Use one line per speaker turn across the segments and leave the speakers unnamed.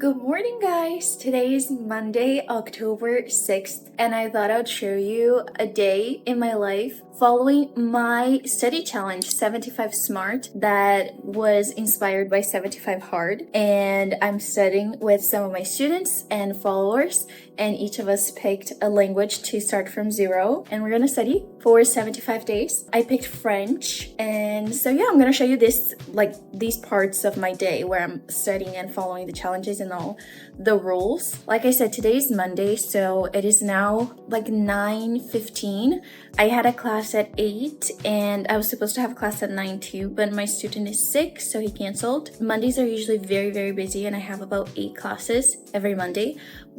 Good morning, guys! Today is Monday, October 6th, and I thought I'd show you a day in my life following my study challenge 75 Smart that was inspired by 75 Hard. And I'm studying with some of my students and followers, and each of us picked a language to start from zero, and we're gonna study for 75 days. I picked French, and so yeah, I'm gonna show you these parts of my day where I'm studying and following the challenges and all the rules. Like I said, today is Monday, so it is now like 9:15. I had a class at 8 and I was supposed to have a class at 9 too, but my student is sick, so he canceled. Mondays are usually very busy and I have about 8 classes every Monday.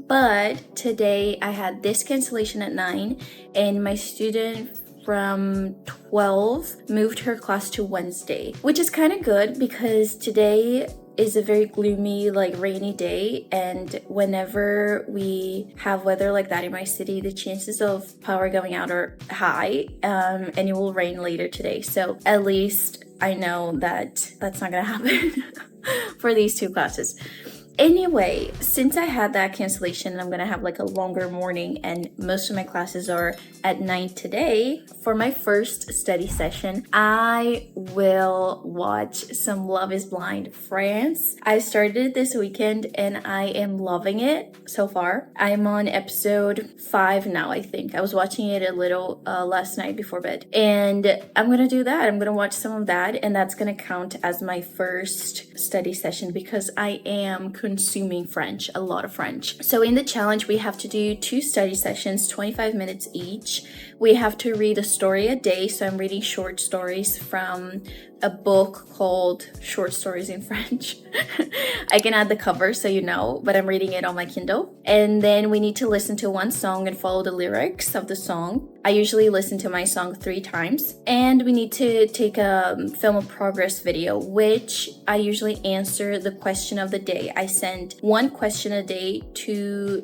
But today I had this cancellation at 9 and my student from 12 moved her class to Wednesday, which is kind of good because today is a very gloomy, rainy day, and whenever we have weather like that in my city, the chances of power going out are high, and it will rain later today. So at least I know that that's not gonna happen for these 2 classes. Anyway, since I had that cancellation, I'm gonna have a longer morning, and most of my classes are at 9 today. For my first study session, I will watch some Love is Blind France. I started it this weekend and I am loving it so far. I'm on episode 5 now, I think. I was watching it a little last night before bed, and I'm gonna do that. I'm gonna watch some of that, and that's gonna count as my first study session because I am consuming French, a lot of French. So in the challenge, we have to do 2 study sessions, 25 minutes each. We have to read a story a day, so I'm reading short stories from a book called Short Stories in French. I can add the cover so you know, but I'm reading it on my Kindle. And then we need to listen to one song and follow the lyrics of the song. I usually listen to my song 3 times. And we need to take a film a progress video, which I usually answer the question of the day. I send 1 question a day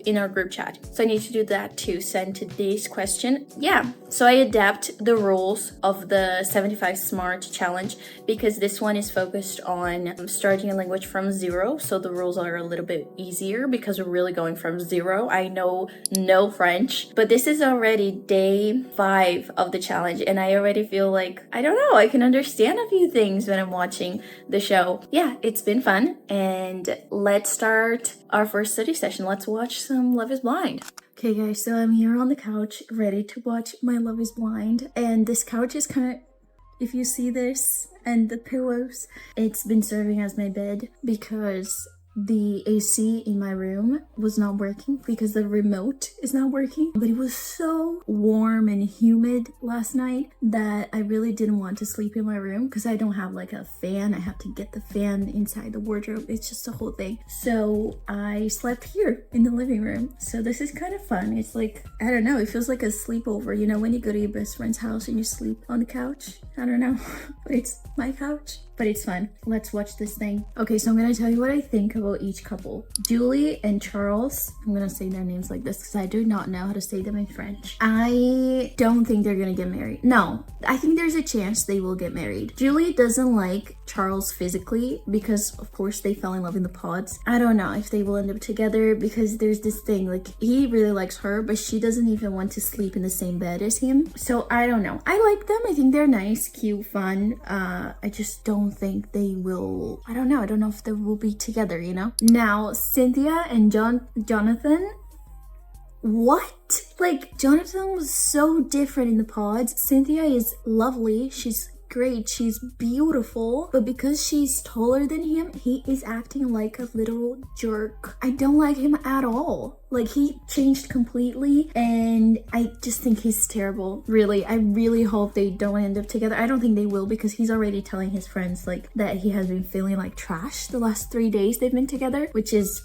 in our group chat. So I need to do that too, send today's question. Yeah, so I adapt the rules of the 75 Smart challenge because this one is focused on starting a language from zero. So the rules are a little bit easier because we're really going from zero. I know no French, but this is already day 5 of the challenge and I already feel like, I don't know, I can understand a few things when I'm watching the show. Yeah, it's been fun, and let's start our first study session. Let's watch some Love is Blind. Okay guys, so I'm here on the couch ready to watch my Love is Blind, and this couch is kind of, if you see this and the pillows, it's been serving as my bed because the AC in my room was not working because the remote is not working. But it was so warm and humid last night that I really didn't want to sleep in my room because I don't have a fan. I have to get the fan inside the wardrobe. It's just a whole thing. So I slept here in the living room. So this is kind of fun. It's I don't know, it feels like a sleepover. You know, when you go to your best friend's house and you sleep on the couch? I don't know, but it's my couch. But it's fun. Let's watch this thing. Okay, so I'm gonna tell you what I think about each couple. Julie and Charles, I'm gonna say their names like this because I do not know how to say them in French. I don't think they're gonna get married. No, I think there's a chance they will get married. Julie doesn't like Charles physically because of course they fell in love in the pods. I don't know if they will end up together because there's this thing, he really likes her, but she doesn't even want to sleep in the same bed as him. So I don't know. I like them. I think they're nice, cute, fun. I just don't think they will. I don't know if they will be together, you know. Now Cynthia and Jonathan, what? Jonathan was so different in the pods. Cynthia is lovely, she's great, she's beautiful, but because she's taller than him, he is acting like a little jerk. I don't like him at all. He changed completely, and I just think he's terrible. Really, I really hope they don't end up together. I don't think they will because he's already telling his friends that he has been feeling like trash the last 3 days they've been together, which is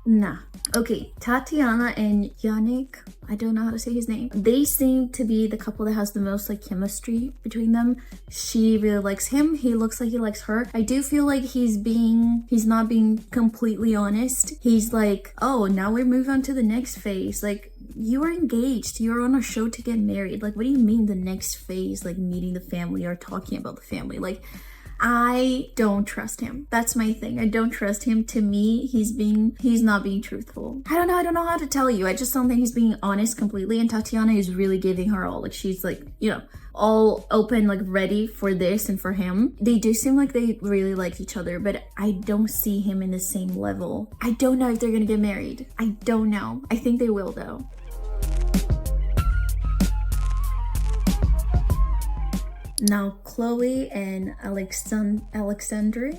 nah. Okay, Tatiana and Yannick, I don't know how to say his name. They seem to be the couple that has the most chemistry between them. She really likes him. He looks like he likes her. I do feel like he's not being completely honest. He's oh, now we move on to the next phase. You are engaged. You're on a show to get married. What do you mean the next phase? Meeting the family or talking about the family? I don't trust him. That's my thing. I don't trust him. To me, he's not being truthful. I don't know how to tell you. I just don't think he's being honest completely. And Tatiana is really giving her all. Like, she's like, you know, all open, like ready for this and for him. They do seem like they really like each other, but I don't see him in the same level. I don't know if they're gonna get married. I don't know. I think they will though. Now, Chloe and Alexandre,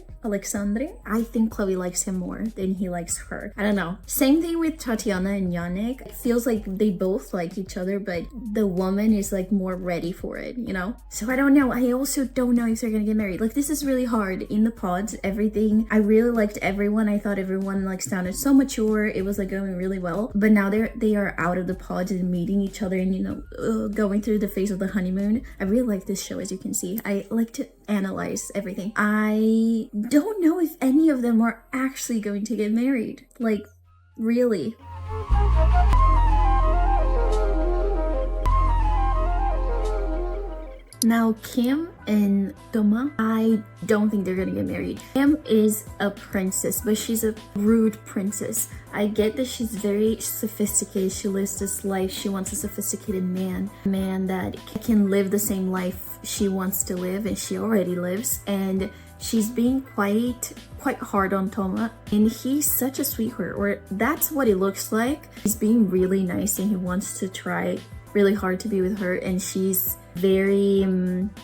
I think Chloe likes him more than he likes her. I don't know. Same thing with Tatiana and Yannick. It feels like they both like each other, but the woman is like more ready for it, you know? So I don't know. I also don't know if they're gonna get married. Like, this is really hard. In the pods, everything, I really liked everyone. I thought everyone like sounded so mature. It was like going really well. But now they are out of the pods and meeting each other and, you know, going through the phase of the honeymoon. I really like this show, as you can see. I like to analyze everything. I don't know if any of them are actually going to get married. Like, really. Now, Kim and Thomas, I don't think they're gonna get married. Kim is a princess, but she's a rude princess. I get that she's very sophisticated. She lives this life. She wants a sophisticated man. A man that can live the same life she wants to live, and she already lives. And she's being quite hard on Thomas, and he's such a sweetheart, or that's what it looks like. He's being really nice, and he wants to try really hard to be with her, and she's very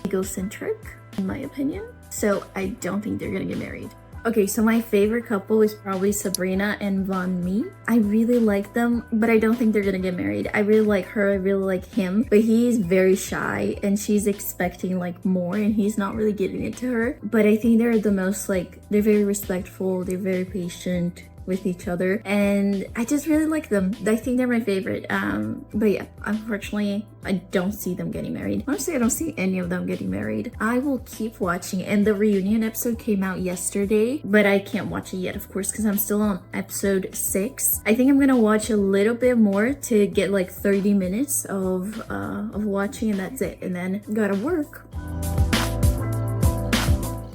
egocentric, in my opinion. So I don't think they're gonna get married. Okay, so my favorite couple is probably Sabrina and Von Mi. I really like them, but I don't think they're gonna get married. I really like her, I really like him, but he's very shy and she's expecting like more and he's not really giving it to her. But I think they're the most like, they're very respectful, they're very patient with each other, and I just really like them. I think they're my favorite. But yeah, unfortunately, I don't see them getting married. Honestly, I don't see any of them getting married. I will keep watching, and the reunion episode came out yesterday, but I can't watch it yet, of course, because I'm still on episode 6. I think I'm gonna watch a little bit more to get like 30 minutes of watching, and that's it, and then gotta work.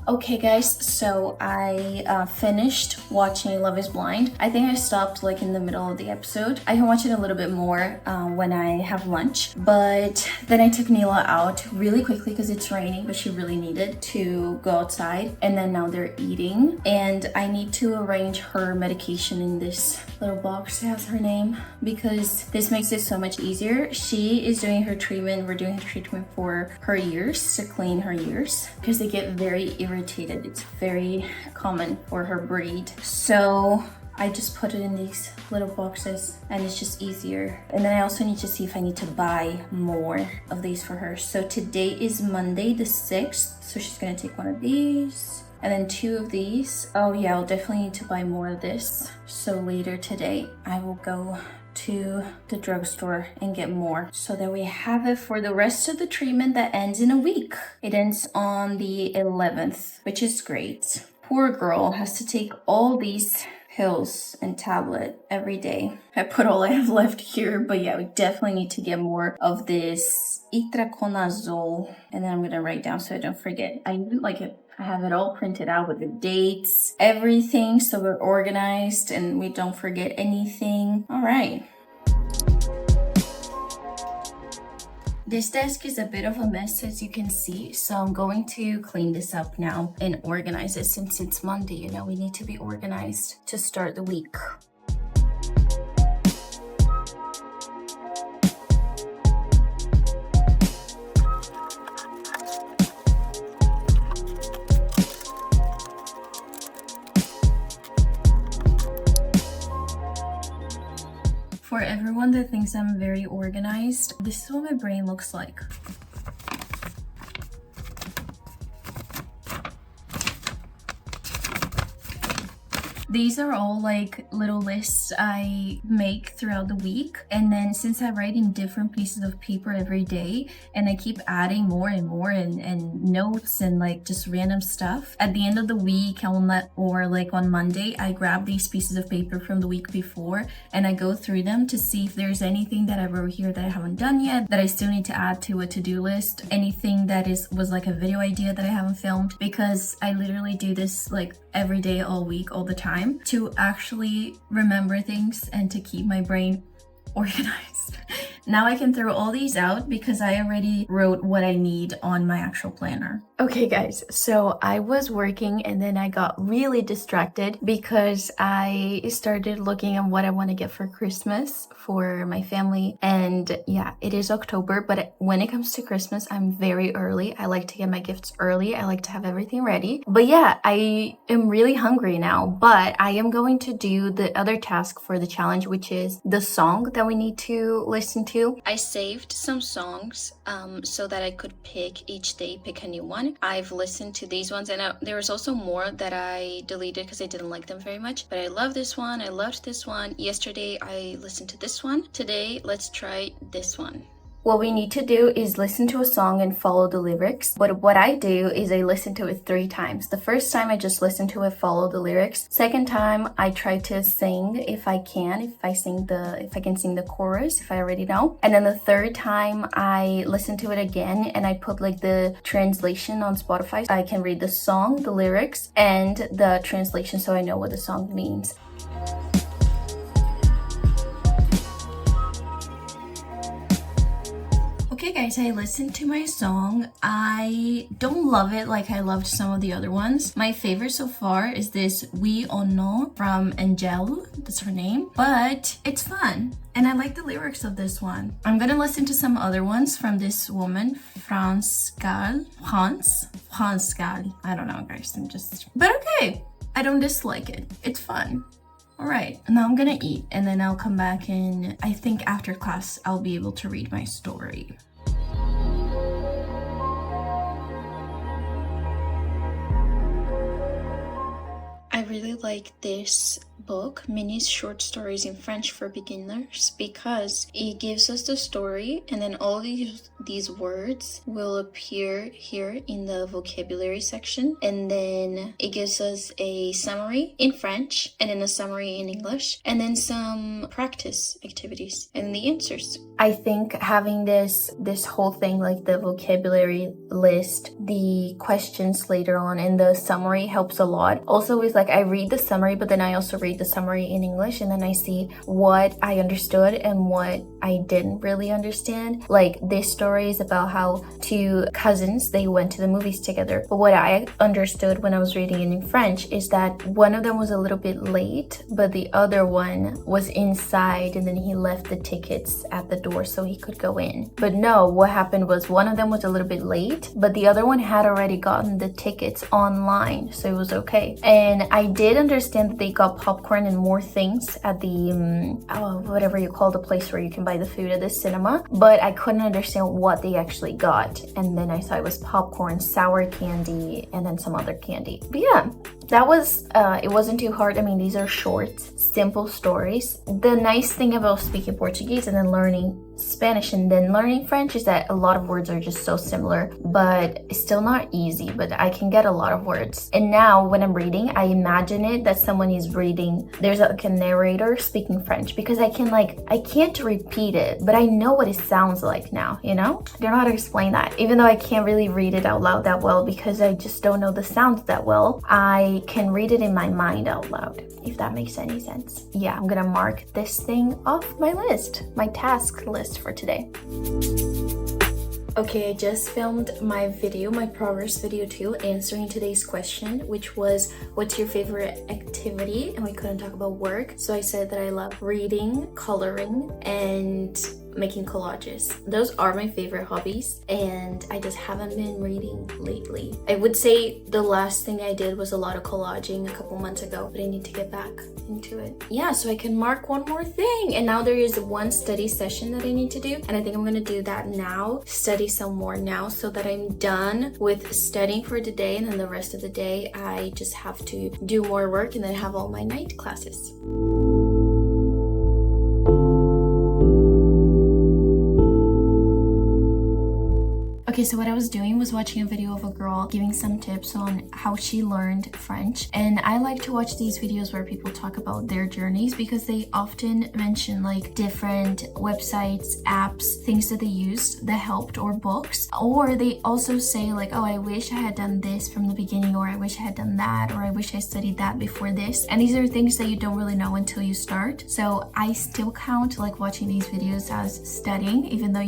Okay guys, so I finished watching Love is Blind. I think I stopped like in the middle of the episode. I can watch it a little bit more when I have lunch, but then I took Neela out really quickly because it's raining, but she really needed to go outside, and then now they're eating, and I need to arrange her medication in this little box that has her name because this makes it so much easier. She is doing her treatment. We're doing her treatment for her ears, to clean her ears, because they get very irritated. It's very common for her breed. So I just put it in these little boxes and it's just easier. And then I also need to see if I need to buy more of these for her. So today is Monday the 6th. So she's gonna take one of these and then 2 of these. Oh yeah, I'll definitely need to buy more of this. So later today, I will go to the drugstore and get more so that we have it for the rest of the treatment that ends in a week. It ends on the 11th, which is great. Poor girl has to take all these pills and tablet every day. I put all I have left here, but yeah, we definitely need to get more of this itraconazole, and then I'm gonna write down so I don't forget. I like it. I have it all printed out with the dates, everything, so we're organized and we don't forget anything. All right. This desk is a bit of a mess, as you can see, so I'm going to clean this up now and organize it since it's Monday. You know, we need to be organized to start the week. For everyone that thinks I'm very organized, this is what my brain looks like. These are all like little lists I make throughout the week, and then since I write in different pieces of paper every day and I keep adding more and more and notes and like just random stuff, at the end of the week or like on Monday, I grab these pieces of paper from the week before and I go through them to see if there's anything that I wrote here that I haven't done yet, that I still need to add to a to-do list, anything that was like a video idea that I haven't filmed, because I literally do this like every day, all week, all the time, to actually remember things and to keep my brain organized. Now I can throw all these out because I already wrote what I need on my actual planner. Okay guys, so I was working and then I got really distracted because I started looking at what I want to get for Christmas for my family. And yeah, it is October, but when it comes to Christmas, I'm very early. I like to get my gifts early. I like to have everything ready. But yeah, I am really hungry now, but I am going to do the other task for the challenge, which is the song that we need to listen to. I saved some songs so that I could pick each day, pick a new one. I've listened to these ones, and there was also more that I deleted because I didn't like them very much, but I love this one. I loved this one. Yesterday I listened to this one. Today let's try this one. What we need to do is listen to a song and follow the lyrics. But what I do is I listen to it 3 times. The first time I just listen to it, follow the lyrics. Second time I try to sing if I can, if I can sing the chorus, if I already know. And then the third time I listen to it again and I put like the translation on Spotify. I can read the song, the lyrics, and the translation so I know what the song means. Okay guys, I listened to my song. I don't love it like I loved some of the other ones. My favorite so far is this Oui ou Non from Angèle, that's her name, but it's fun. And I like the lyrics of this one. I'm gonna listen to some other ones from this woman, France Gall. I don't know guys, but okay. I don't dislike it, it's fun. Alright, now I'm gonna eat and then I'll come back and I think after class I'll be able to read my story. I really like this book, Mini Short Stories in French for Beginners, because it gives us the story and then all these words will appear here in the vocabulary section, and then it gives us a summary in French and then a summary in English and then some practice activities and the answers. I think having this whole thing, like the vocabulary list, the questions later on, and the summary helps a lot. Also is like I read the summary, but then I also read the summary in English, and then I see what I understood and what I didn't really understand. Like this story is about how 2 cousins, they went to the movies together. But what I understood when I was reading it in French is that one of them was a little bit late, but the other one was inside, and then he left the tickets at the door so he could go in. But no, what happened was one of them was a little bit late, but the other one had already gotten the tickets online, so it was okay. And I did understand that they got popcorn and more things at the whatever you call the place where you can buy the food at the cinema, but I couldn't understand what they actually got. And then I saw it was popcorn, sour candy, and then some other candy. But yeah, that was it wasn't too hard. I mean, these are short, simple stories. The nice thing about speaking Portuguese and then learning Spanish and then learning French is that a lot of words are just so similar, but it's still not easy, but I can get a lot of words. And now when I'm reading, I imagine it that someone is reading, there's like a narrator speaking French, because I can't repeat it, but I know what it sounds like now, you know? I don't know how to explain that. Even though I can't really read it out loud that well because I just don't know the sounds that well, I can read it in my mind out loud, if that makes any sense. Yeah, I'm gonna mark this thing off my list, my task list for today. Okay, I just filmed my video, my progress video too, answering today's question, which was, what's your favorite activity? And we couldn't talk about work, so I said that I love reading, coloring, and making collages. Those are my favorite hobbies, and I just haven't been reading lately. I would say the last thing I did was a lot of collaging a couple months ago, but I need to get back into it. Yeah, so I can mark one more thing. And now there is one study session that I need to do, and I think I'm gonna do that now, study some more now, so that I'm done with studying for the day, and then the rest of the day I just have to do more work and then have all my night classes. Okay, so what I was doing was watching a video of a girl giving some tips on how she learned French. And I like to watch these videos where people talk about their journeys, because they often mention like different websites, apps, things that they used that helped, or books. Or they also say like, oh, I wish I had done this from the beginning, or I wish I had done that, or I wish I studied that before this. And these are things that you don't really know until you start. So I still count like watching these videos as studying, even though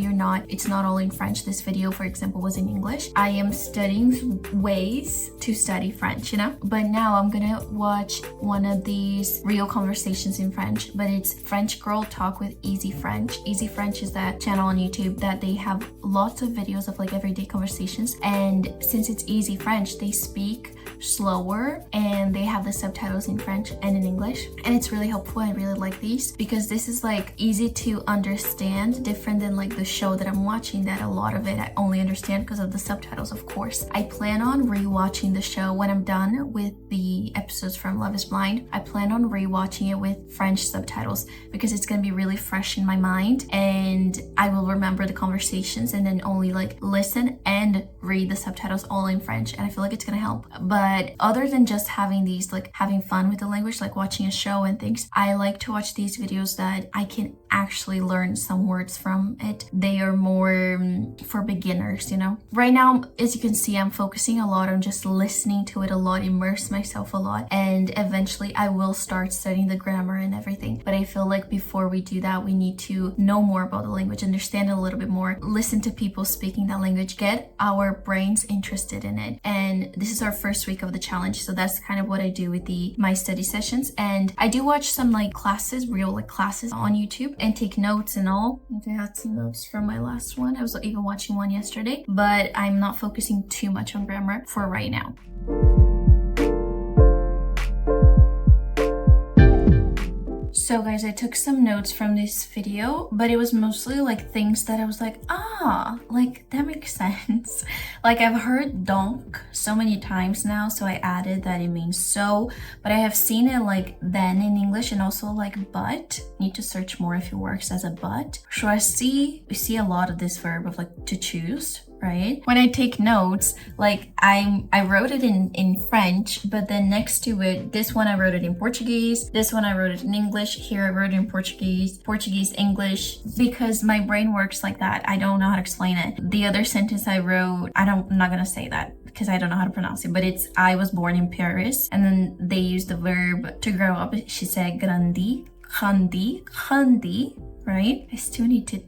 it's not all in French. This video, for example, was in English. I am studying ways to study French, you know? But now I'm gonna watch one of these real conversations in French, but it's French Girl Talk with Easy French. Easy French is that channel on YouTube that they have lots of videos of like everyday conversations. And since it's Easy French, they speak slower and they have the subtitles in French and in English. And it's really helpful. I really like these because this is like easy to understand, different than like the show that I'm watching, that a lot of it I only understand because of the subtitles, of course. I plan on rewatching the show when I'm done with the episodes from Love is Blind. I plan on rewatching it with French subtitles because it's gonna be really fresh in my mind, and I will remember the conversations and then only like listen and read the subtitles all in French, and I feel like it's gonna help. But other than just having these, like having fun with the language, like watching a show and things, I like to watch these videos that I can actually learn some words from it. They are more for beginners, you know? Right now, as you can see, I'm focusing a lot on just listening to it a lot, immerse myself a lot, and eventually I will start studying the grammar and everything. But I feel like before we do that, we need to know more about the language, understand it a little bit more, listen to people speaking that language, get our brains interested in it. And this is our first week of the challenge, so that's kind of what I do with my study sessions. And I do watch some like classes, real like classes on YouTube, and take notes and all. I had some notes from my last one. I was even watching one yesterday, but I'm not focusing too much on grammar for right now. So guys, I took some notes from this video, but it was mostly like things that I was like, like that makes sense. Like I've heard donc so many times now, so I added that it means so, but I have seen it like then in English, and also like but. Need to search more if it works as a but. Choisir, we see a lot of this verb of like to choose, right? When I take notes, like I wrote it in French, but then next to it, this one I wrote it in Portuguese, this one I wrote it in English, here I wrote it in Portuguese, English, because my brain works like that. I don't know how to explain it. The other sentence I wrote, I'm not gonna say that because I don't know how to pronounce it, but it's I was born in Paris, and then they used the verb to grow up. She said grandi, right? I still need to.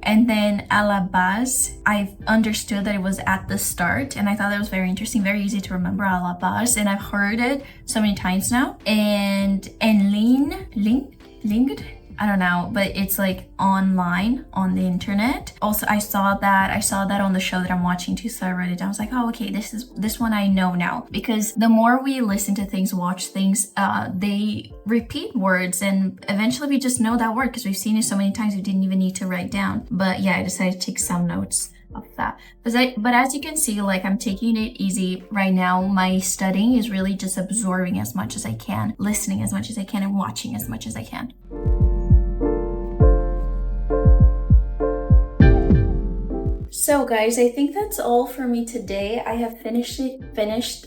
And then à la base, I understood that it was at the start, and I thought that was very interesting, very easy to remember, à la base, and I've heard it so many times now. And linked, I don't know, but it's like online on the internet. Also, I saw that on the show that I'm watching too, so I wrote it down. I was like, oh, okay, this one I know now, because the more we listen to things, watch things, they repeat words, and eventually we just know that word because we've seen it so many times we didn't even need to write down. But yeah, I decided to take some notes of that. But as you can see, like I'm taking it easy right now. My studying is really just absorbing as much as I can, listening as much as I can, and watching as much as I can. So guys, I think that's all for me today. I have finished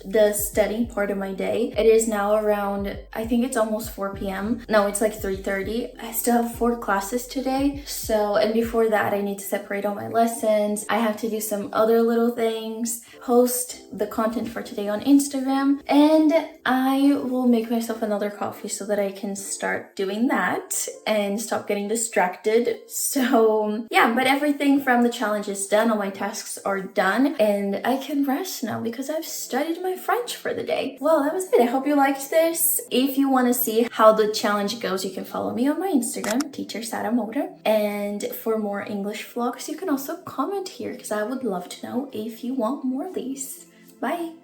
the studying part of my day. It is now around, I think it's almost 4 p.m. No, it's like 3:30. I still have 4 classes today. So, and before that, I need to separate all my lessons. I have to do some other little things, post the content for today on Instagram, and I will make myself another coffee so that I can start doing that and stop getting distracted. So yeah, but everything from the challenge is done. All my tasks are done and I can rest now because I've studied my French for the day. Well, that was it. I hope you liked this. If you want to see how the challenge goes, you can follow me on my Instagram, teacher Sarah Moura. And for more English vlogs, you can also comment here because I would love to know if you want more of these. Bye!